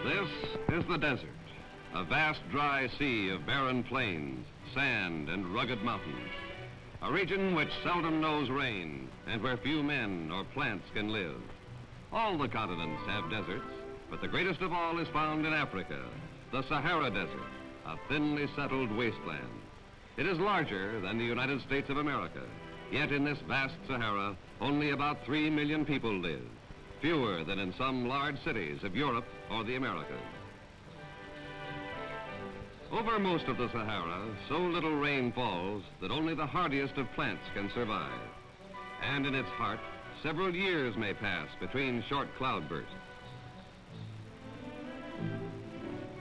This is the desert, a vast dry sea of barren plains, sand, and rugged mountains. A region which seldom knows rain and where few men or plants can live. All the continents have deserts, but the greatest of all is found in Africa, the Sahara Desert, a thinly settled wasteland. It is larger than the United States of America, yet in this vast Sahara, only about 3 million people live, fewer than in some large cities of Europe or the Americas. Over most of the Sahara, so little rain falls that only the hardiest of plants can survive. And in its heart, several years may pass between short cloudbursts.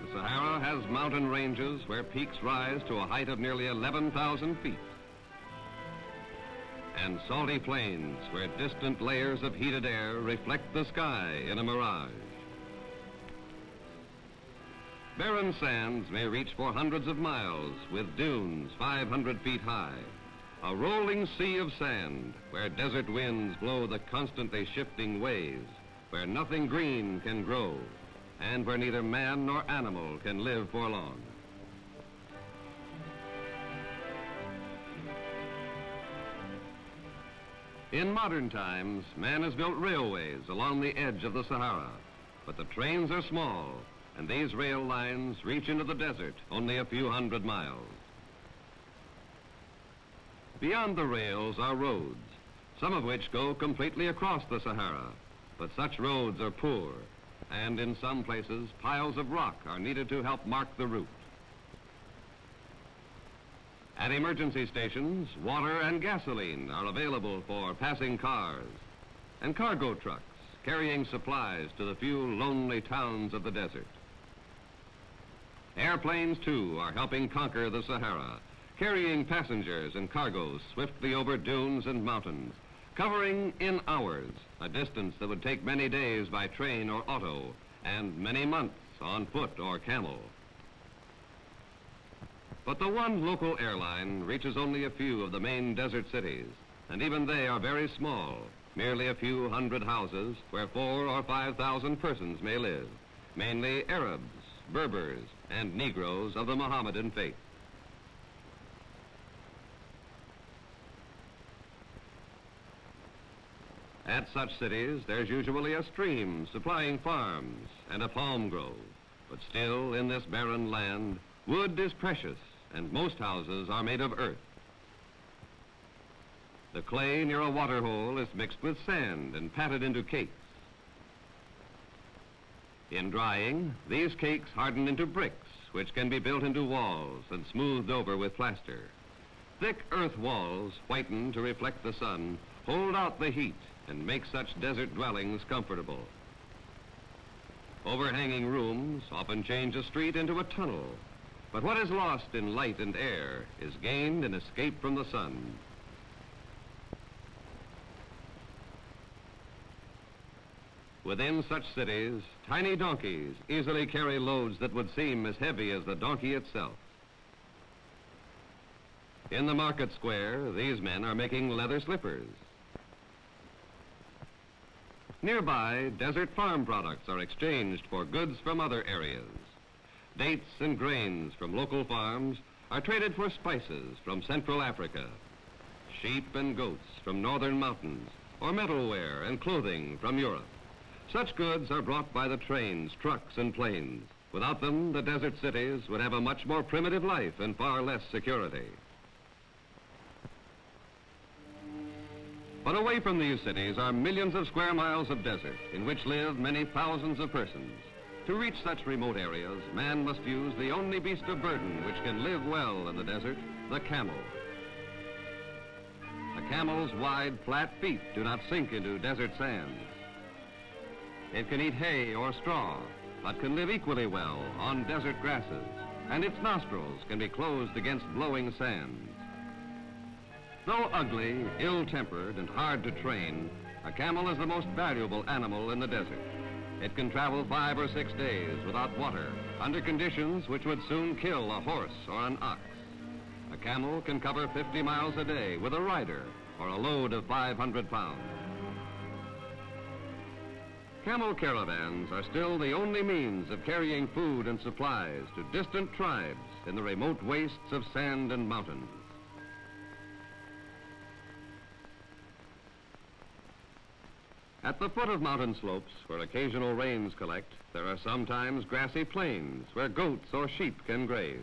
The Sahara has mountain ranges where peaks rise to a height of nearly 11,000 feet. And salty plains where distant layers of heated air reflect the sky in a mirage. Barren sands may reach for hundreds of miles with dunes 500 feet high. A rolling sea of sand where desert winds blow the constantly shifting waves, where nothing green can grow, and where neither man nor animal can live for long. In modern times, man has built railways along the edge of the Sahara, but the trains are small, and these rail lines reach into the desert only a few hundred miles. Beyond the rails are roads, some of which go completely across the Sahara, but such roads are poor, and in some places piles of rock are needed to help mark the route. At emergency stations, water and gasoline are available for passing cars, and cargo trucks carrying supplies to the few lonely towns of the desert. Airplanes, too, are helping conquer the Sahara, carrying passengers and cargoes swiftly over dunes and mountains, covering in hours a distance that would take many days by train or auto, and many months on foot or camel. But the one local airline reaches only a few of the main desert cities, and even they are very small, merely a few hundred houses where 4,000 or 5,000 persons may live, mainly Arabs, Berbers, and Negroes of the Mohammedan faith. At such cities, there's usually a stream supplying farms and a palm grove. But still, in this barren land, wood is precious, and most houses are made of earth. The clay near a water hole is mixed with sand and patted into cakes. In drying, these cakes harden into bricks, which can be built into walls and smoothed over with plaster. Thick earth walls, whitened to reflect the sun, hold out the heat and make such desert dwellings comfortable. Overhanging rooms often change a street into a tunnel, but what is lost in light and air is gained in escape from the sun. Within such cities, tiny donkeys easily carry loads that would seem as heavy as the donkey itself. In the market square, these men are making leather slippers. Nearby, desert farm products are exchanged for goods from other areas. Dates and grains from local farms are traded for spices from Central Africa, sheep and goats from northern mountains, or metalware and clothing from Europe. Such goods are brought by the trains, trucks, and planes. Without them, the desert cities would have a much more primitive life and far less security. But away from these cities are millions of square miles of desert in which live many thousands of persons. To reach such remote areas, man must use the only beast of burden which can live well in the desert, the camel. The camel's wide, flat feet do not sink into desert sand. It can eat hay or straw, but can live equally well on desert grasses, and its nostrils can be closed against blowing sands. Though ugly, ill-tempered, and hard to train, a camel is the most valuable animal in the desert. It can travel 5 or 6 days without water, under conditions which would soon kill a horse or an ox. A camel can cover 50 miles a day with a rider or a load of 500 pounds. Camel caravans are still the only means of carrying food and supplies to distant tribes in the remote wastes of sand and mountains. At the foot of mountain slopes, where occasional rains collect, there are sometimes grassy plains where goats or sheep can graze.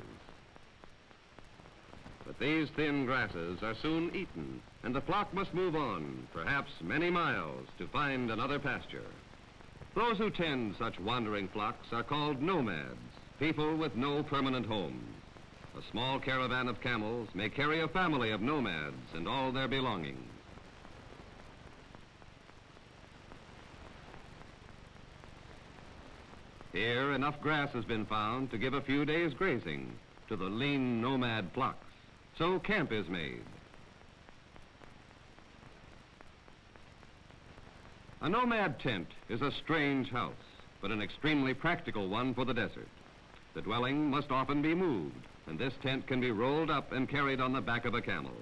But these thin grasses are soon eaten, and the flock must move on, perhaps many miles, to find another pasture. Those who tend such wandering flocks are called nomads, people with no permanent homes. A small caravan of camels may carry a family of nomads and all their belongings. Here, enough grass has been found to give a few days' grazing to the lean nomad flocks. So camp is made. A nomad tent is a strange house, but an extremely practical one for the desert. The dwelling must often be moved, and this tent can be rolled up and carried on the back of a camel.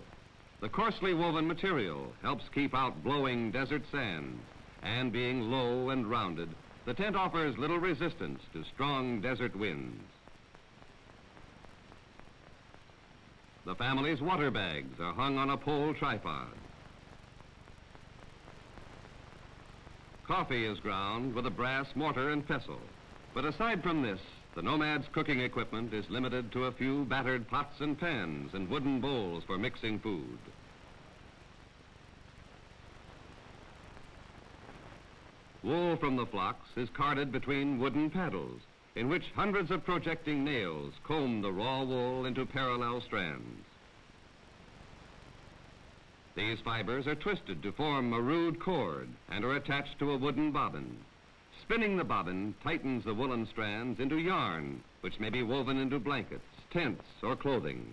The coarsely woven material helps keep out blowing desert sand, and being low and rounded, the tent offers little resistance to strong desert winds. The family's water bags are hung on a pole tripod. Coffee is ground with a brass mortar and pestle. But aside from this, the nomad's cooking equipment is limited to a few battered pots and pans and wooden bowls for mixing food. Wool from the flocks is carded between wooden paddles, in which hundreds of projecting nails comb the raw wool into parallel strands. These fibers are twisted to form a rude cord and are attached to a wooden bobbin. Spinning the bobbin tightens the woolen strands into yarn, which may be woven into blankets, tents, or clothing.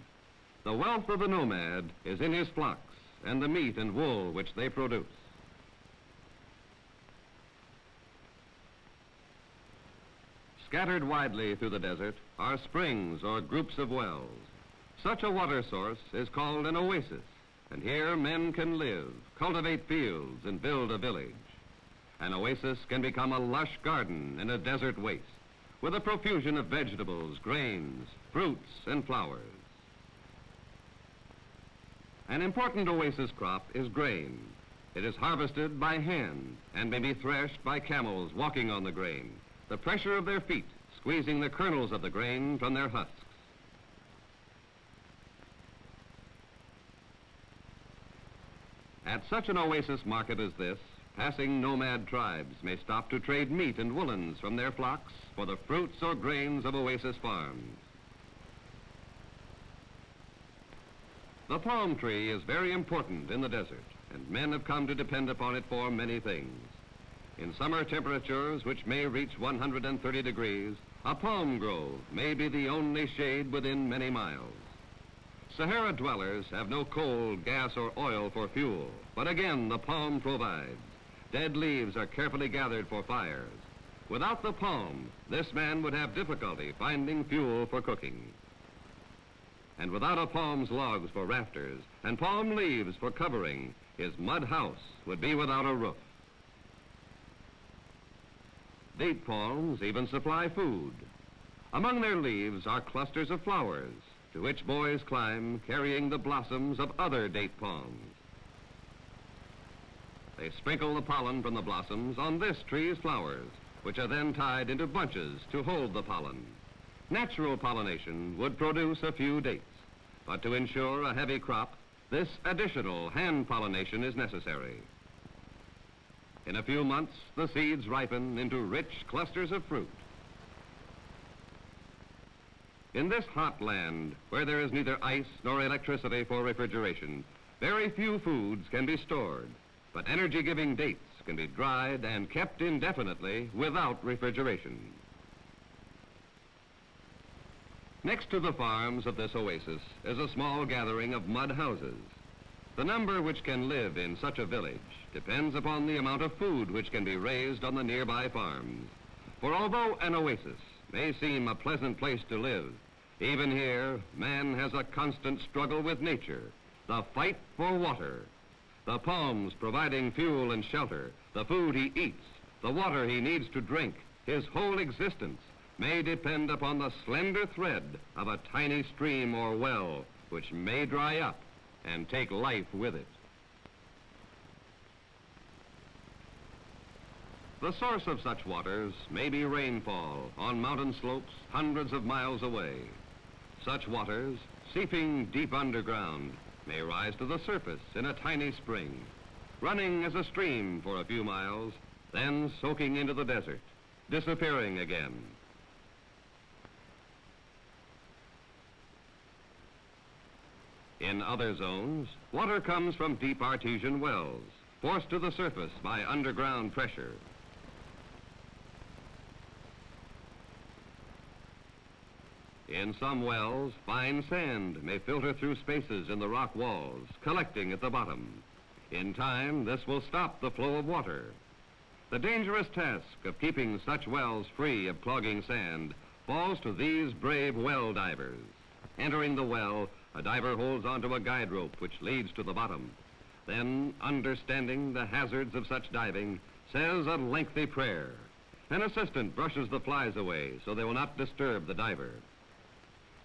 The wealth of the nomad is in his flocks and the meat and wool which they produce. Scattered widely through the desert are springs or groups of wells. Such a water source is called an oasis, and here men can live, cultivate fields, and build a village. An oasis can become a lush garden in a desert waste, with a profusion of vegetables, grains, fruits, and flowers. An important oasis crop is grain. It is harvested by hand and may be threshed by camels walking on the grain, the pressure of their feet squeezing the kernels of the grain from their husks. At such an oasis market as this, passing nomad tribes may stop to trade meat and woolens from their flocks for the fruits or grains of oasis farms. The palm tree is very important in the desert, and men have come to depend upon it for many things. In summer temperatures which may reach 130 degrees, a palm grove may be the only shade within many miles. Sahara dwellers have no coal, gas, or oil for fuel, but again the palm provides. Dead leaves are carefully gathered for fires. Without the palm, this man would have difficulty finding fuel for cooking. And without a palm's logs for rafters and palm leaves for covering, his mud house would be without a roof. Date palms even supply food. Among their leaves are clusters of flowers, to which boys climb, carrying the blossoms of other date palms. They sprinkle the pollen from the blossoms on this tree's flowers, which are then tied into bunches to hold the pollen. Natural pollination would produce a few dates, but to ensure a heavy crop, this additional hand pollination is necessary. In a few months, the seeds ripen into rich clusters of fruit. In this hot land, where there is neither ice nor electricity for refrigeration, very few foods can be stored, but energy-giving dates can be dried and kept indefinitely without refrigeration. Next to the farms of this oasis is a small gathering of mud houses. The number which can live in such a village depends upon the amount of food which can be raised on the nearby farms. For although an oasis may seem a pleasant place to live, even here man has a constant struggle with nature, the fight for water. The palms providing fuel and shelter, the food he eats, the water he needs to drink, his whole existence, may depend upon the slender thread of a tiny stream or well, which may dry up and take life with it. The source of such waters may be rainfall on mountain slopes hundreds of miles away. Such waters, seeping deep underground, may rise to the surface in a tiny spring, running as a stream for a few miles, then soaking into the desert, disappearing again. In other zones, water comes from deep artesian wells, forced to the surface by underground pressure. In some wells, fine sand may filter through spaces in the rock walls, collecting at the bottom. In time, this will stop the flow of water. The dangerous task of keeping such wells free of clogging sand falls to these brave well divers. Entering the well, a diver holds onto a guide rope which leads to the bottom. Then, understanding the hazards of such diving, says a lengthy prayer. An assistant brushes the flies away so they will not disturb the diver.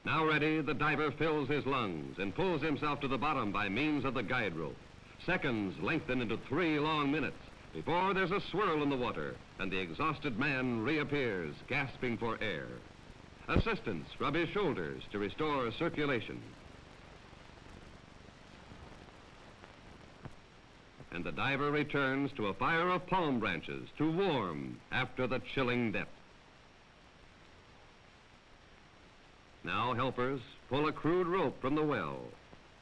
Now ready, the diver fills his lungs and pulls himself to the bottom by means of the guide rope. Seconds lengthen into 3 long minutes before there's a swirl in the water and the exhausted man reappears, gasping for air. Assistants rub his shoulders to restore circulation. And the diver returns to a fire of palm branches to warm after the chilling depth. Now helpers pull a crude rope from the well.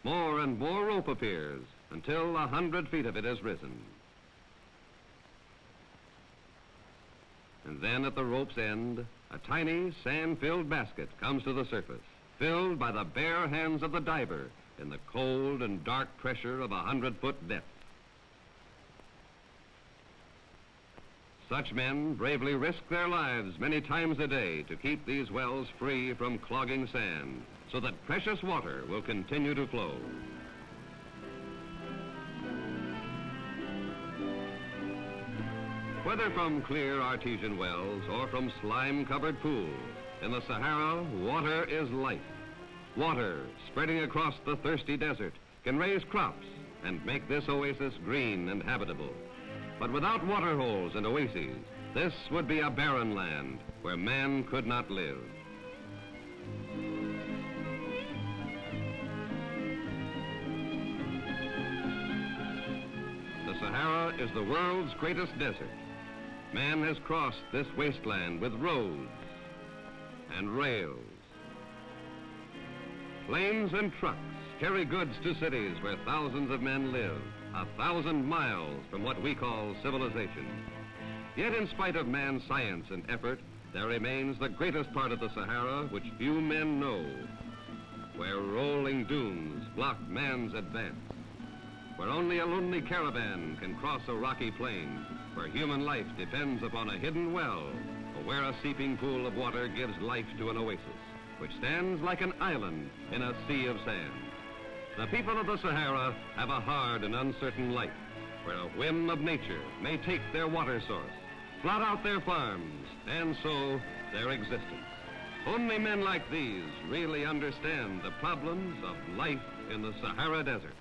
More and more rope appears until 100 feet of it has risen. And then at the rope's end, a tiny sand-filled basket comes to the surface, filled by the bare hands of the diver in the cold and dark pressure of 100-foot depth. Such men bravely risk their lives many times a day to keep these wells free from clogging sand so that precious water will continue to flow. Whether from clear artesian wells or from slime-covered pools, in the Sahara, water is life. Water, spreading across the thirsty desert, can raise crops and make this oasis green and habitable. But without water holes and oases, this would be a barren land where man could not live. The Sahara is the world's greatest desert. Man has crossed this wasteland with roads and rails. Planes and trucks carry goods to cities where thousands of men live, 1,000 miles from what we call civilization. Yet in spite of man's science and effort, there remains the greatest part of the Sahara which few men know, where rolling dunes block man's advance, where only a lonely caravan can cross a rocky plain, where human life depends upon a hidden well, or where a seeping pool of water gives life to an oasis, which stands like an island in a sea of sand. The people of the Sahara have a hard and uncertain life, where a whim of nature may take their water source, blot out their farms, and so their existence. Only men like these really understand the problems of life in the Sahara Desert.